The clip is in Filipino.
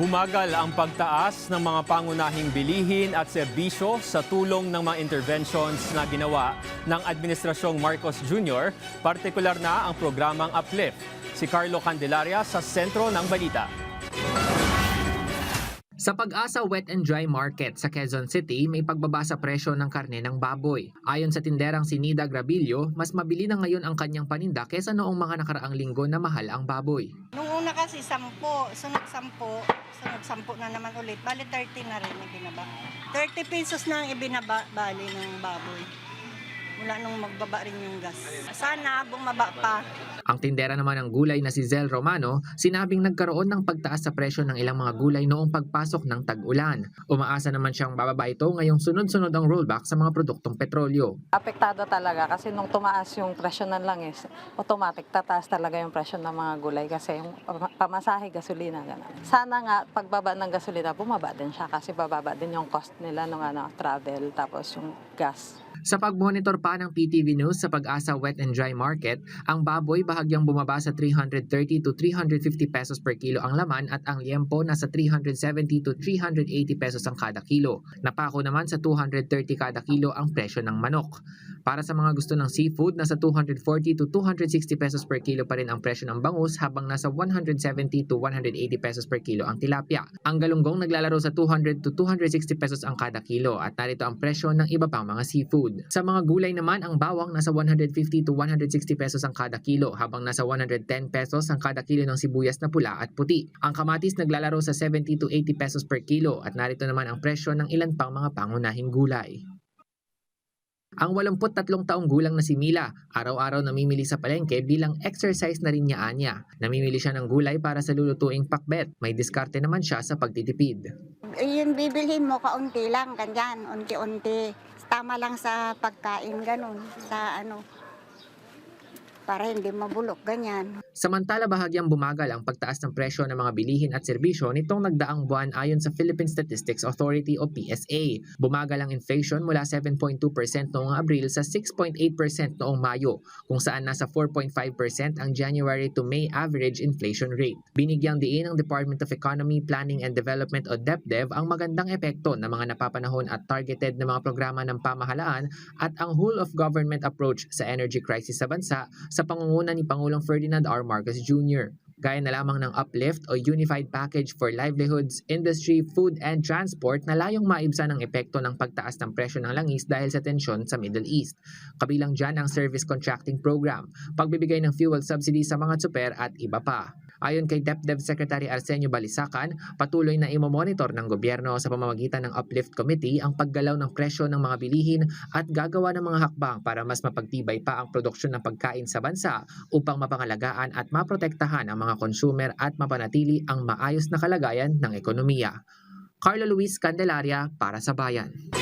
Bumagal ang pagtaas ng mga pangunahing bilihin at serbisyo sa tulong ng mga interventions na ginawa ng Administrasyong Marcos Jr., partikular na ang programang Uplift. Si Carlo Candelaria sa sentro ng balita. Sa Pag-asa Wet and Dry Market sa Quezon City, may pagbaba sa presyo ng karne ng baboy. Ayon sa tinderang si Nida Grabillo, mas mabili na ngayon ang kanyang paninda kesa noong mga nakaraang linggo na mahal ang baboy. Nung una kasi 10, sunod 10 na naman ulit. Bali 30 na rin ibinaba. 30 pesos na ang ibinaba bali ng baboy. Mula nung magbaba rin yung gas. Sana bumaba pa. Ang tindera naman ng gulay na si Zel Romano, sinabing nagkaroon ng pagtaas sa presyo ng ilang mga gulay noong pagpasok ng tag-ulan. Umaasa naman siyang bababa ito ngayong sunod-sunod ang rollback sa mga produktong petrolyo. Apektado talaga kasi nung tumaas yung presyo ng langis, automatic tataas talaga yung presyo ng mga gulay kasi yung pamasahe, gasolina, gano'n. Sana nga pagbaba ng gasolina, bumaba din siya kasi bababa din yung cost nila ng travel tapos yung gas. Sa pagmonitor pa ng PTV News sa Pag-asa Wet and Dry Market, ang baboy bahagyang bumaba sa 330 to 350 pesos per kilo ang laman at ang liempo nasa 370 to 380 pesos ang kada kilo. Napako naman sa 230 kada kilo ang presyo ng manok. Para sa mga gusto ng seafood, nasa 240 to 260 pesos per kilo pa rin ang presyo ng bangus habang nasa 170 to 180 pesos per kilo ang tilapia. Ang galunggong naglalaro sa 200 to 260 pesos ang kada kilo at narito ang presyo ng iba pang mga seafood. Sa mga gulay naman, ang bawang nasa 150 to 160 pesos ang kada kilo habang nasa 110 pesos ang kada kilo ng sibuyas na pula at puti. Ang kamatis naglalaro sa 70 to 80 pesos per kilo at narito naman ang presyo ng ilan pang mga pangunahing gulay. Ang 83 taong gulang na si Mila, araw-araw namimili sa palengke bilang exercise na rin niya anya. Namimili siya ng gulay para sa lulutuing pakbet. May diskarte naman siya sa pagtitipid. Yung bibilhin mo, kaunti lang, ganyan, unti-unti. Tama lang sa pagkain, ganun, sa para hindi mabulok, ganyan. Samantala bahagyang bumagal ang pagtaas ng presyo ng mga bilihin at serbisyo nitong nagdaang buwan ayon sa Philippine Statistics Authority o PSA. Bumagal ang inflation mula 7.2% noong Abril sa 6.8% noong Mayo, kung saan nasa 4.5% ang January to May average inflation rate. Binigyang diin ng Department of Economy, Planning and Development o DepDev ang magandang epekto ng mga napapanahon at targeted na mga programa ng pamahalaan at ang whole of government approach sa energy crisis sa bansa sa pangunguna ni Pangulong Ferdinand R. Marcos Jr. Gaya na lamang ng Uplift o Unified Package for Livelihoods, Industry, Food and Transport na layong maibsan ang epekto ng pagtaas ng presyo ng langis dahil sa tensyon sa Middle East. Kabilang dyan ang Service Contracting Program, pagbibigay ng fuel subsidy sa mga tsuper at iba pa. Ayon kay DepDev Secretary Arsenio Balisacan, patuloy na imomonitor ng gobyerno sa pamamagitan ng Uplift Committee ang paggalaw ng presyo ng mga bilihin at gagawa ng mga hakbang para mas mapagtibay pa ang produksyon ng pagkain sa bansa upang mapangalagaan at maprotektahan ang mga consumer at mapanatili ang maayos na kalagayan ng ekonomiya. Carlo Luis Candelaria para sa Bayan.